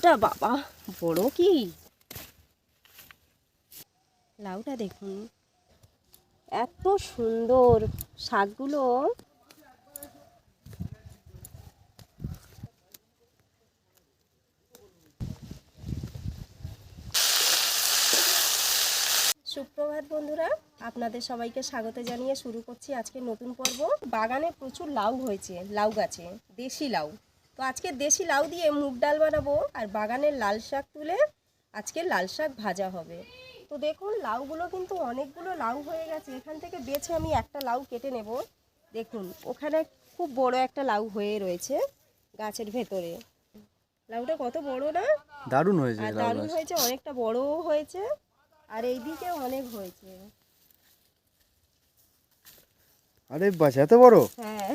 লাউটা বাবা বড় কি, লাউটা দেখুন এত সুন্দর শাকগুলো। সুপ্রভাত বন্ধুরা, আপনাদের সবাইকে স্বাগত জানিয়ে শুরু করছি আজকে নতুন পর্ব। বাগানে প্রচুর লাউ হয়েছে, লাউ গাছে দেশি লাউ। তো আজকে দেশি লাউ দিয়ে মুগ ডাল বানাবো, আর বাগানের লাল শাক তুলে আজকে লাল শাক ভাজা হবে। তো দেখুন লাউগুলো কিন্তু অনেকগুলো লাউ হয়ে গেছে, এখান থেকে বেছে আমি একটা লাউ কেটে নেব। দেখুন ওখানে খুব বড় একটা লাউ হয়ে রয়েছে গাছের ভেতরে। লাউটা কত বড় না, দারুণ হয়েছে, আর দারুণ হয়েছে, অনেকটা বড়ও হয়েছে, আর এইদিকে অনেক হয়েছে। আরে বাস এত বড়, হ্যাঁ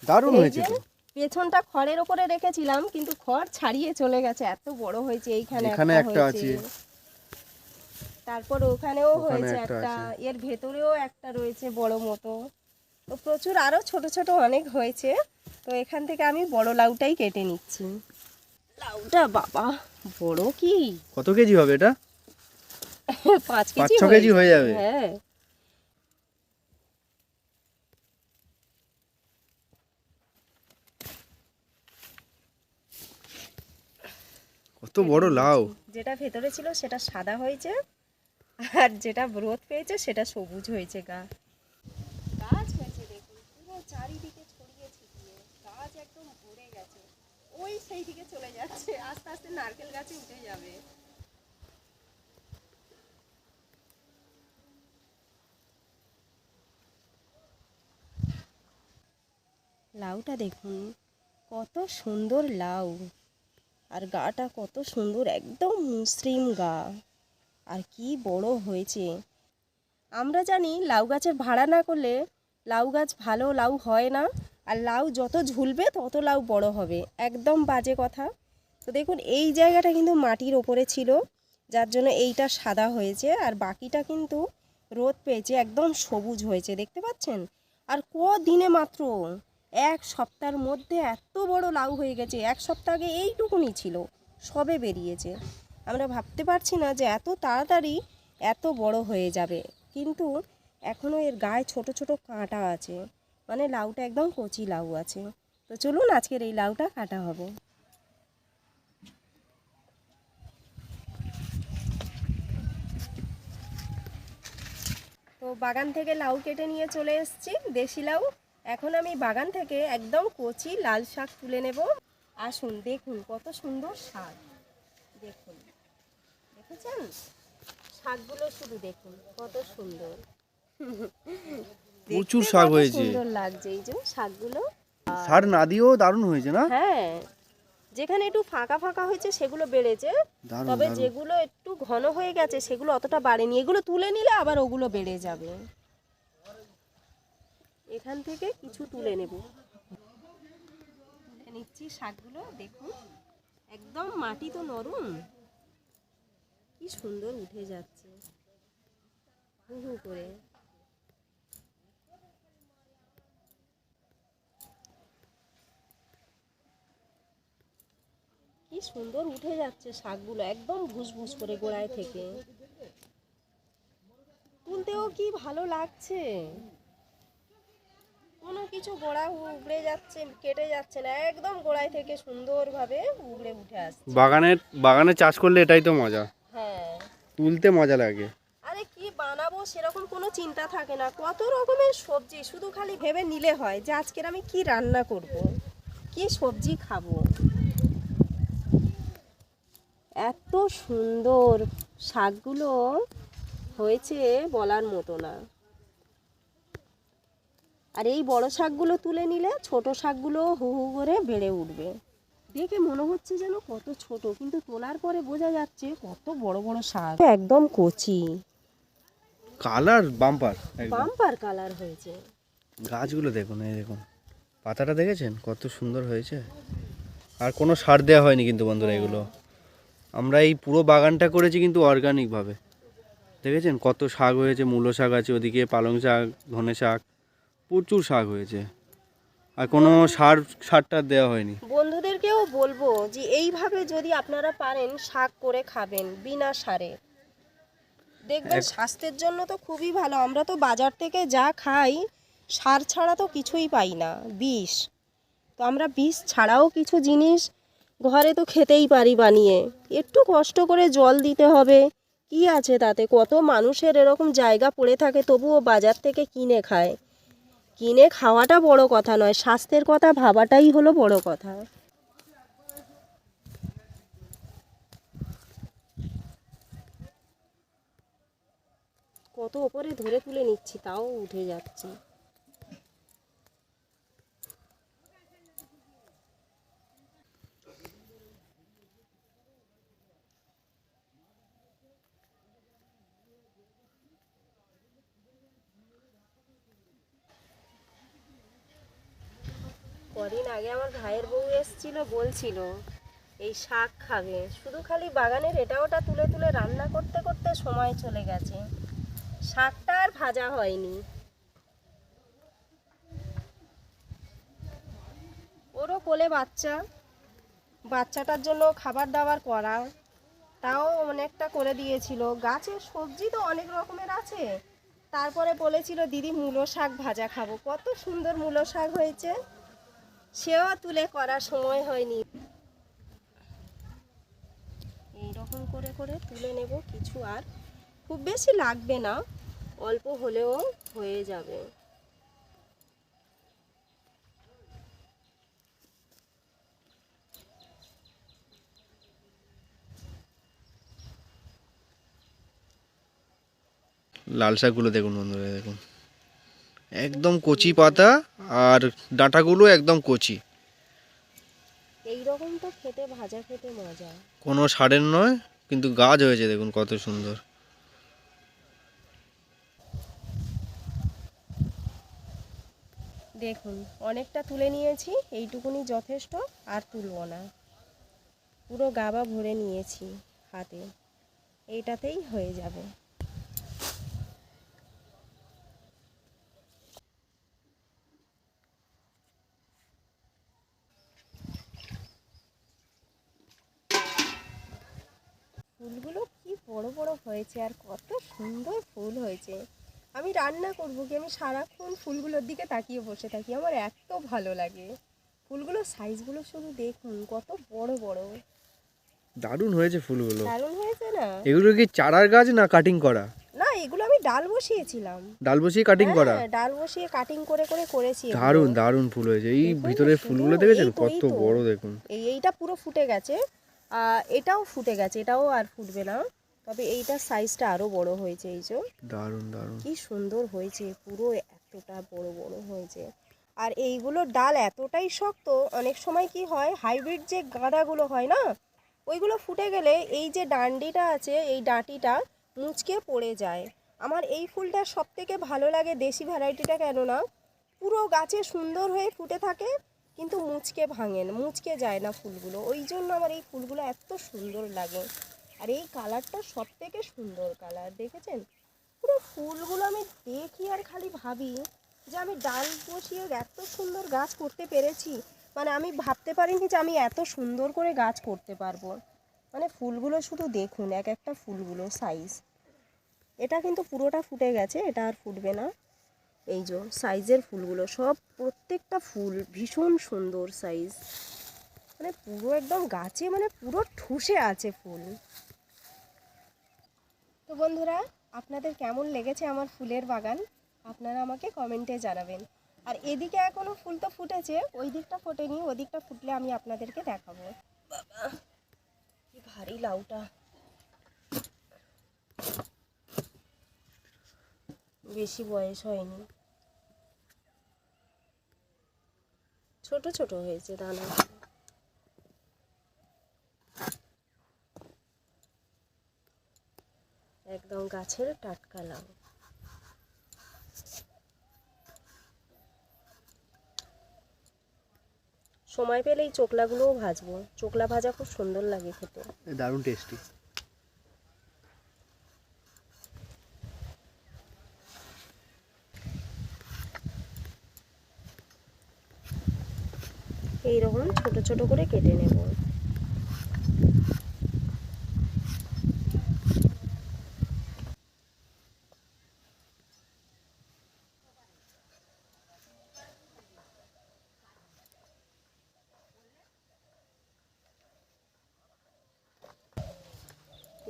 দারুণ হয়েছে তো। পেছনটা খড়ের উপরে রেখেছিলাম, কিন্তু খড় ছাড়িয়ে চলে গেছে, এত বড় হয়েছে। এইখানে এখানে একটা আছে, তারপর ওখানেও হয়েছে একটা, এর ভেতরেও একটা রয়েছে বড় মতো। তো প্রচুর আরো ছোট ছোট অনেক হয়েছে। তো এখান থেকে আমি বড় লাউটাই কেটে নিচ্ছি। লাউটা বাবা বড় কি, কত কেজি হবে এটা? 5 5-6 কেজি হয়ে যাবে। হ্যাঁ কত বড় লাউ। যেটা ভেতরে ছিল সেটা সাদা হয়েছে, আর যেটা রোদ পেয়েছে সেটা সবুজ হয়েছে। গাছ হয়েছে দেখুন, পুরো চারিদিকে ছড়িয়ে ছিটিয়ে গাছ একদম ভরে গেছে। ওই সেই দিকে চলে যাচ্ছে, আস্তে আস্তে নারকেল গাছে উঠে যাবে। লাউটা দেখুন কত সুন্দর লাউ, আর গাটা কত সুন্দর, একদম মসৃণ গা, আর কি বড় হয়েছে। আমরা জানি লাউ গাছের ভাড়া না করলে লাউ গাছ ভালো লাউ হয় না, আর লাউ যত ঝুলবে তত লাউ বড় হবে, একদম বাজে কথা। তো দেখুন এই জায়গাটা কিন্তু মাটির ওপরে ছিল, যার জন্য এইটা সাদা হয়েছে, আর বাকিটা কিন্তু রোদ পেয়েছে, একদম সবুজ হয়েছে, দেখতে পাচ্ছেন। আর কদিনে মাত্র 1 সপ্তাহের মধ্যে এত বড় লাউ হয়ে গেছে। 1 সপ্তাহ আগে এইটুকুনি ছিল, সবে বেরিয়েছে। আমরা ভাবতে পারছি না যে এত তাড়াতাড়ি এত বড় হয়ে যাবে, কিন্তু এখনও এর গায়ে ছোট ছোট কাঁটা আছে, মানে লাউটা একদম কচি লাউ আছে। তো চলুন আজকের এই লাউটা কাটা হবে। তো বাগান থেকে লাউ কেটে নিয়ে চলে এসেছি, দেশি লাউ। এখন আমি বাগান থেকে একদম কচি লাল শাক তুলে নেব। আসুন দেখুন কত সুন্দর শাক, দেখুন দেখেছেন শাকগুলো, শুধু দেখুন কত সুন্দর। প্রচুর শাক হয়েছে, সুন্দর লাগছে এই যে শাকগুলো। সার না দিয়েও দারুণ হয়েছে না? হ্যাঁ, যেখানে একটু ফাঁকা ফাঁকা হয়েছে সেগুলো বেড়েছে, তবে যেগুলো একটু ঘন হয়ে গেছে সেগুলো অতটা বাড়েনি। এগুলো তুলে নিলে আবার ওগুলো বেড়ে যাবে। এখান থেকে কিছু তুলে নেব, তুলে নিচ্ছি শাকগুলো। দেখুন একদম মাটি তো নরম, কি সুন্দর উঠে যাচ্ছে হু হু করে। কি সুন্দর উঠে যাচ্ছে শাকগুলো, একদম ভুসভুস করে গোড়ায় থেকে। তুলতেও কি ভালো লাগছে, কোনো কিছু গোড়া উগড়ে যাচ্ছে, কেটে যাচ্ছে না, একদম গোড়ায় থেকে সুন্দরভাবে উগড়ে উঠে আসছে। বাগানে চাষ করলে এটাই তো মজা, হ্যাঁ তুলতে মজা লাগে। আরে কি বানাবো সেরকম কোনো চিন্তা থাকে না, কত রকমের সবজি, শুধু খালি ভেবে নিলে হয় যে আজকের আমি কি রান্না করব, কি সবজি খাবো। এত সুন্দর শাকগুলো হয়েছে বলার মতো না। আর এই বড় শাকগুলো তুলে নিলে ছোট শাকগুলো হু হু করে বেড়ে উঠবে। দেখে মনে হচ্ছে যেন কত ছোট, কিন্তু তোলার পরে বোঝা যাচ্ছে কত বড় বড় শাক, একদম কচি, কালার বাম্পার, বাম্পার কালার হয়েছে। গাছগুলো দেখুন, এই দেখুন পাতাটা দেখেছেন কত সুন্দর হয়েছে। আর কোনো সার দেওয়া হয়নি কিন্তু বন্ধুরা, এগুলো আমরা এই পুরো বাগানটা করেছি কিন্তু অর্গানিকভাবে। দেখেছেন কত শাক হয়েছে, মূলো শাক আছে ওদিকে, পালং শাক, ধনে শাক, প্রচুর শাক হয়েছে। আর কোনো সার দেওয়া হয়নি। বন্ধুদেরকেও বলবো যে এইভাবে যদি আপনারা পারেন শাক করে খাবেন বিনা সারে, দেখবেন স্বাস্থ্যের জন্য তো খুবই ভালো। আমরা তো বাজার থেকে যা খাই সার ছাড়া তো কিছুই পাই না, বিষ। তো আমরা বিষ ছাড়াও কিছু জিনিস ঘরে তো খেতেই পারি বানিয়ে। একটু কষ্ট করে জল দিতে হবে, কি আছে তাতে? কত মানুষের এরকম জায়গা পড়ে থাকে তবুও বাজার থেকে কিনে খায়। কিনে খাওয়াটা বড় কথা নয়, স্বাস্থ্যের কথা ভাবাটাই হলো বড় কথা। কত ওপরে ধরে তুলে নিচ্ছি তাও উঠে যাচ্ছে। কদিন আগে আমার ভাইয়ের বউ এসেছিল, বলছিল এই শাক খাবে। শুধু খালি বাগানের এটা ওটা তুলে তুলে রান্না করতে করতে সময় চলে গেছে, শাকটা আর ভাজা হয়নি। ওরও কোলে বাচ্চা, বাচ্চাটার জন্য খাবার দাবার করা, তাও অনেকটা করে দিয়েছিল। গাছে সবজি তো অনেক রকমের আছে, তারপরে বলেছিল দিদি মূলো শাক ভাজা খাবো। কত সুন্দর মূলো শাক হয়েছে, সেও তুলে করার সময় হয়নি। এইরকম করে করে তুলে নেব কিছু, আর খুব বেশি লাগবে না, অল্প হলেও হয়ে যাবে। লাল শাকগুলো দেখুন বন্ধুরা, দেখুন একদম কচি পাতা, আর ডাঁটাগুলো একদম কচি। এইরকম তো খেতে, ভাজা খেতে মজা। কোনো সারের নয়, কিন্তু গাছ হয়েছে দেখুন কত সুন্দর। দেখুন অনেকটা তুলে নিয়েছি, এইটুকুনি যথেষ্ট, আর তুলব না। পুরো গাবা ভরে নিয়েছি হাতে, এইটাতেই হয়ে যাবে। ফুলগুলো কি বড় বড় হয়েছে, আর কত সুন্দর ফুল হয়েছে। আমি রান্না করবো কি, আমি সারাক্ষণ ফুলগুলোর দিকে তাকিয়ে বসে থাকি, আমার এত ভালো লাগে। ফুলগুলোর সাইজগুলো শুধু দেখুন কত বড় বড়। দারুণ হয়েছে ফুলগুলো। দারুণ হয়েছে না? এগুলো কি চারার গাছ না কাটিং করা? না, এগুলো আমি ডাল বসিয়েছিলাম। ডাল বসিয়ে কাটিং করা? হ্যাঁ, ডাল বসিয়ে কাটিং করে করে করেছি এগুলো। দারুণ দারুণ ফুল হয়েছে। এই দেখুন ভিতরে শুধু, ফুলগুলো দেখেছেন এই তো, কত এই তো। বড় দেখুন। এইটা পুরো ফুটে গেছে, এটাও ফুটে গেছে, এটাও আর ফুটবে না। তবে এইটার সাইজটা আরো বড় হয়েছে, এই যে দারুণ দারুণ। কি সুন্দর হয়েছে, পুরো এতটা বড় বড় হয়েছে। আর এইগুলোর ডাল এতটাই শক্ত, অনেক সময় কি হয় হাইব্রিড যে গাঁদাগুলো হয় না, ওইগুলো ফুটে গেলে এই যে ডান্ডিটা আছে, এই ডাঁটিটা মুচকে পড়ে যায়। আমার এই ফুলটা সব থেকে ভালো লাগে, দেশি ভ্যারাইটিটা, কেননা পুরো গাছে সুন্দর হয়ে ফুটে থাকে, কিন্তু মুচকে ভাঙে না, মুচকে যায় না ফুলগুলো। ওই জন্য আমার এই ফুলগুলো এত সুন্দর লাগে। আর এই কালারটা সব থেকে সুন্দর কালার, দেখেছেন? পুরো ফুলগুলো আমি দেখি আর খালি ভাবি যে আমি ডাল বসিয়ে এত সুন্দর গাছ করতে পেরেছি। মানে আমি ভাবতে পারিনি যে আমি এত সুন্দর করে গাছ করতে পারবো। মানে ফুলগুলো শুধু দেখুন, এক একটা ফুলগুলো সাইজ। এটা কিন্তু পুরোটা ফুটে গেছে, এটা আর ফুটবে না। এই যে সাইজের ফুলগুলো সব, প্রত্যেকটা ফুল ভীষণ সুন্দর সাইজ, মানে পুরো একদম গাছে, মানে পুরো ঠুসে আছে ফুল। তো বন্ধুরা, আপনাদের কেমন লেগেছে আমার ফুলের বাগান, আপনারা আমাকে কমেন্টে জানাবেন। আর এদিকে এখনো ফুল তো ফুটেছে, ওই দিকটা ফোটেনি, ওই দিকটা ফুটলে আমি আপনাদেরকে দেখাবো। বাবা কি ভারী লাউটা, বেশি বয়স হয়নি, ছোট ছোট হয়েছে দানা। একদম গাছের টাটকা লাউ। সময় পেলে এই চোকলাগুলোও ভাজবো, চোকলা ভাজা খুব সুন্দর লাগে খেতে। দারুণ টেস্টি। এইরকম ছোট ছোট করে কেটে নেব।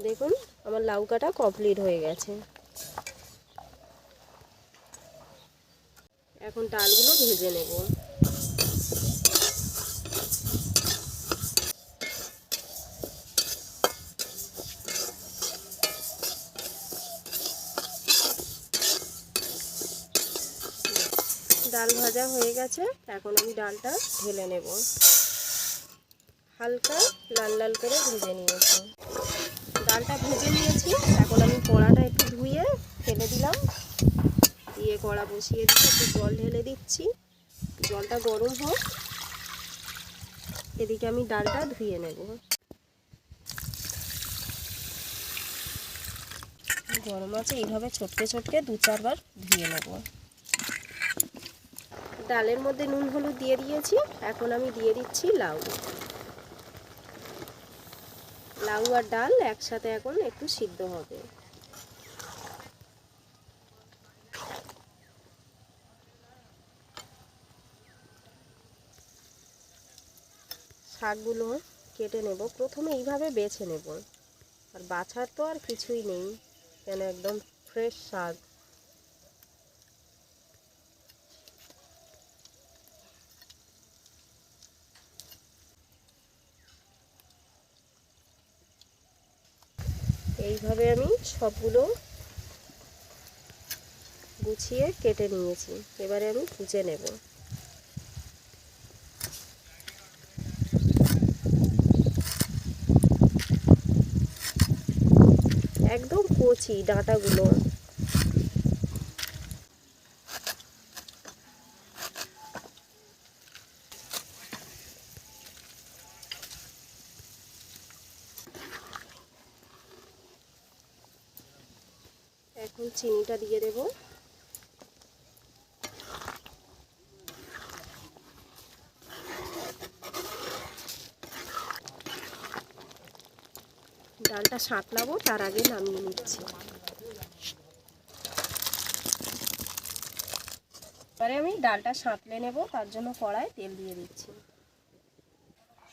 দেখুন আমার লাউ কাটা কমপ্লিট হয়ে গেছে। এখন ডালগুলো ভেজে নেব। ডাল ভাজা হয়ে গেছে, এখন আমি ডালটা ঢেলে নেব। হালকা লাল লাল করে ভেজে নিয়েছি। ডালটা ভেজে নিয়েছি, এখন আমি কড়াটা একটু ধুয়ে ফেলে দিলাম, দিয়ে কড়া বসিয়ে দিয়ে একটু জল ঢেলে দিচ্ছি। জলটা গরম হোক, এদিকে আমি ডালটা ধুয়ে নেব। গরম আছে, এইভাবে চটকে চটকে 2-4 বার ধুয়ে নেব। ডালের মধ্যে নুন হলুদ দিয়ে দিয়েছি, এখন আমি দিয়ে দিচ্ছি লাউ। লাউ আর ডাল একসাথে এখন একটু সিদ্ধ হবে। শাকগুলো কেটে নেব, প্রথমে এইভাবে বেছে নেব, আর বাছার তো আর কিছুই নেই, কেন একদম ফ্রেশ শাক। এইভাবে আমি সবগুলো গুছিয়ে কেটে নিয়েছি, এবারে আমি কুচে নেব। একদম কচি ডাঁটাগুলো। এখন চিনিটা দিয়ে দেব। ডালটা সাঁতলাবো, তার আগে নামিয়ে নিচ্ছি। এবারে আমি ডালটা সাঁতলে নেব, তার জন্য কড়ায় তেল দিয়ে দিচ্ছি।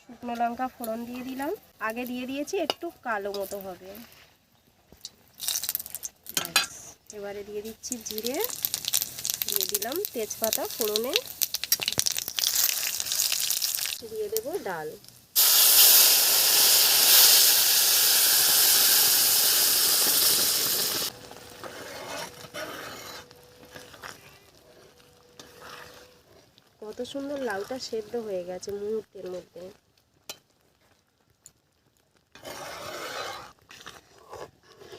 শুকনো লঙ্কা ফোড়ন দিয়ে দিলাম, আগে দিয়ে দিয়েছি একটু কালো মতো হবে। এবারে দিয়ে দিচ্ছি জিরে, দিয়ে দিলাম তেজপাতা ফোড়নে, দিয়ে দেব ডাল। কত সুন্দর লাউটা সেদ্ধ হয়ে গেছে মুহূর্তের মধ্যে।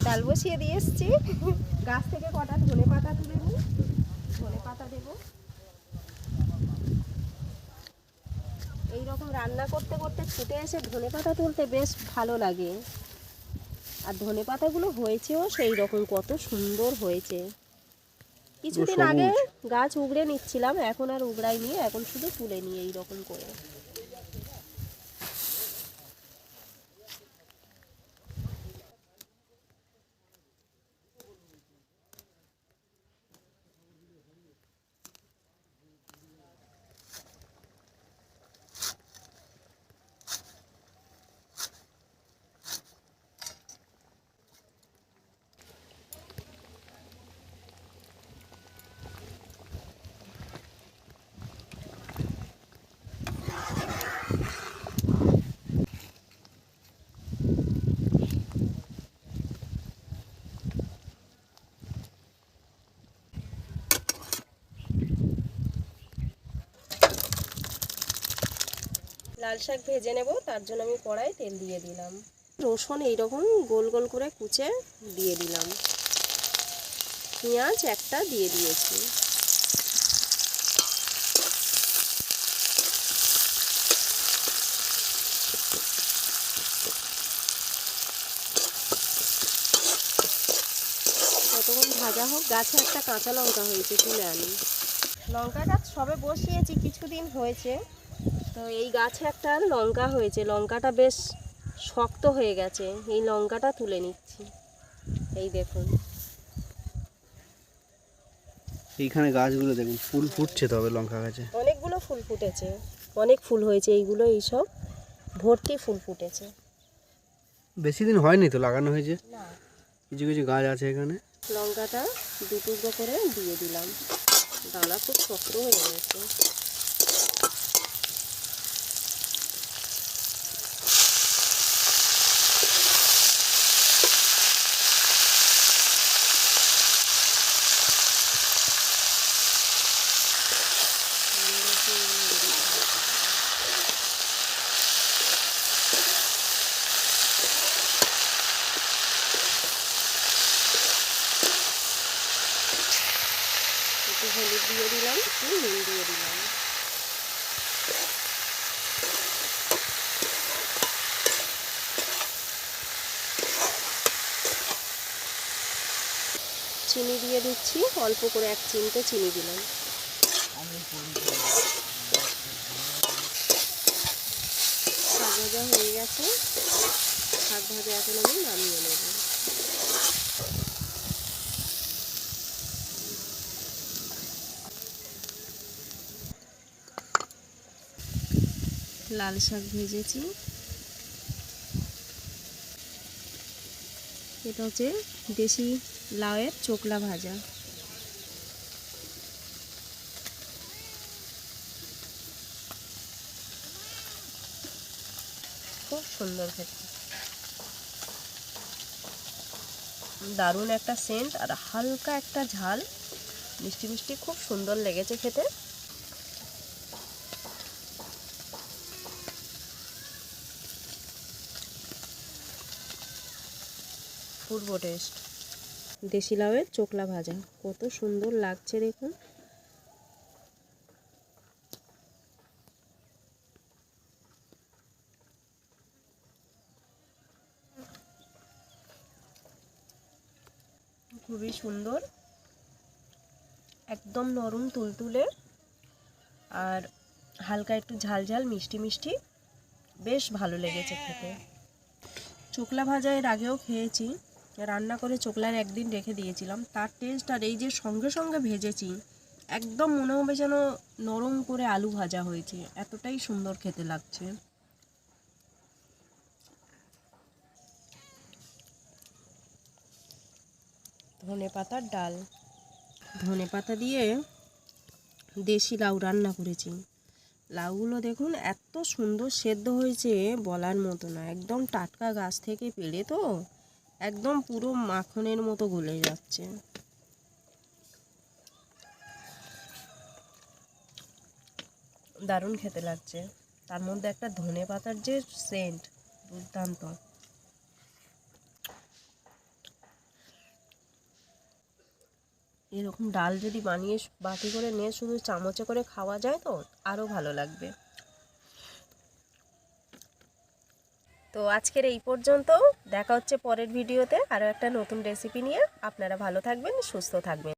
ডাল বসিয়ে দিয়ে এসছি, গাছ থেকে কটা ধনে পাতা তুলে নিই, ধনে পাতা দেবো। এইরকম রান্না করতে করতে ছুটে এসে ধনে পাতা তুলতে বেশ ভালো লাগে। আর ধনে পাতাগুলো হয়েছেও সেই রকম, কত সুন্দর হয়েছে। কিছুদিন আগে গাছ উগড়ে নিচ্ছিলাম, এখন আর উগড়াইনি, এখন শুধু তুলে নিয়ে এইরকম করে। লাল শাক ভেজে নেব, তার জন্য আমি কড়াই তেল দিয়ে দিলাম। রসুন এইরকম গোল গোল করে কুচে দিয়ে দিলাম। পেঁয়াজ একটা দিয়ে দিয়েছি। কতক্ষণ ভাজা হোক, গাছে একটা কাঁচা লঙ্কা হয়েছে, তুলে আনি। লঙ্কা গাছ সবে বসিয়েছি, কিছুদিন হয়েছে, তো তো এই গাছে একটা লঙ্কা হয়েছে, লঙ্কাটা বেশ শক্ত হয়ে গেছে, এই লঙ্কাটা তুলে নিচ্ছি। এই দেখুন এইখানে গাছগুলো দেখুন ফুল ফুটছে, তবে লঙ্কা গাছে অনেকগুলো ফুল ফুটেছে, অনেক ফুল হয়েছে, এইগুলো এইসব ভর্তি ফুল ফুটেছে। বেশি দিন হয়নি তো লাগানো হয়েছে, না, কিছু কিছু গাছ আছে এখানে। লঙ্কাটা দু টুকরো করে দিয়ে দিলাম, দানা খুব শক্ত হয়ে গেছে। একটু হলুদ দিয়ে দিলাম, একটু নুন দিয়ে দিলাম। চিনি দিয়ে দিচ্ছি, অল্প করে 1 চিমটে চিনি দিলাম। শাক ভাজা হয়ে গেছে, শাক ভাজা এখন আমি নামিয়ে নেব। লাল শাক ভেজেছি, এটা হচ্ছে দেশি লাউয়ের চোকলা ভাজা। খুব সুন্দর খেতে, দারুণ একটা সেন্ট আর হালকা একটা ঝাল, মিষ্টি মিষ্টি, খুব সুন্দর লেগেছে খেতে। পূর্ব টেস্ট দেশি লাউয়ের চোকলা ভাজা, কত সুন্দর লাগছে দেখুন। খুবই সুন্দর, একদম নরম তুলতুলে আর হালকা একটু ঝাল ঝাল, মিষ্টি মিষ্টি, বেশ ভালো লেগেছে খেতে। চোকলা ভাজা এর আগেও খেয়েছি, রান্না করে চোকলার একদিন রেখে দিয়েছিলাম, তার টেস্ট আর এই যে সঙ্গে সঙ্গে ভেজেছি, একদম মনে হবে যেন নরম করে আলু ভাজা হয়েছে, এতটাই সুন্দর খেতে লাগছে। ধনেপাতার ডাল, ধনেপাতা দিয়ে দেশি লাউ রান্না করেছি। লাউগুলো দেখুন এত সুন্দর সেদ্ধ হয়েছে, বলার মতো না, একদম টাটকা গাছ থেকে পেড়ে তো একদম পুরো মাখনের মতো গলে যাচ্ছে। দারুণ খেতে লাগছে, তার মধ্যে একটা ধনেপাতার যে সেন্ট, দুর্দান্ত। এরকম ডাল যদি বানিয়ে বাটি করে নিয়ে শুধু চামচে করে খাওয়া যায় তো আরও ভালো লাগবে। তো আজকের এই পর্যন্ত, দেখা হচ্ছে পরের ভিডিওতে আরও একটা নতুন রেসিপি নিয়ে। আপনারা ভালো থাকবেন, সুস্থ থাকবেন।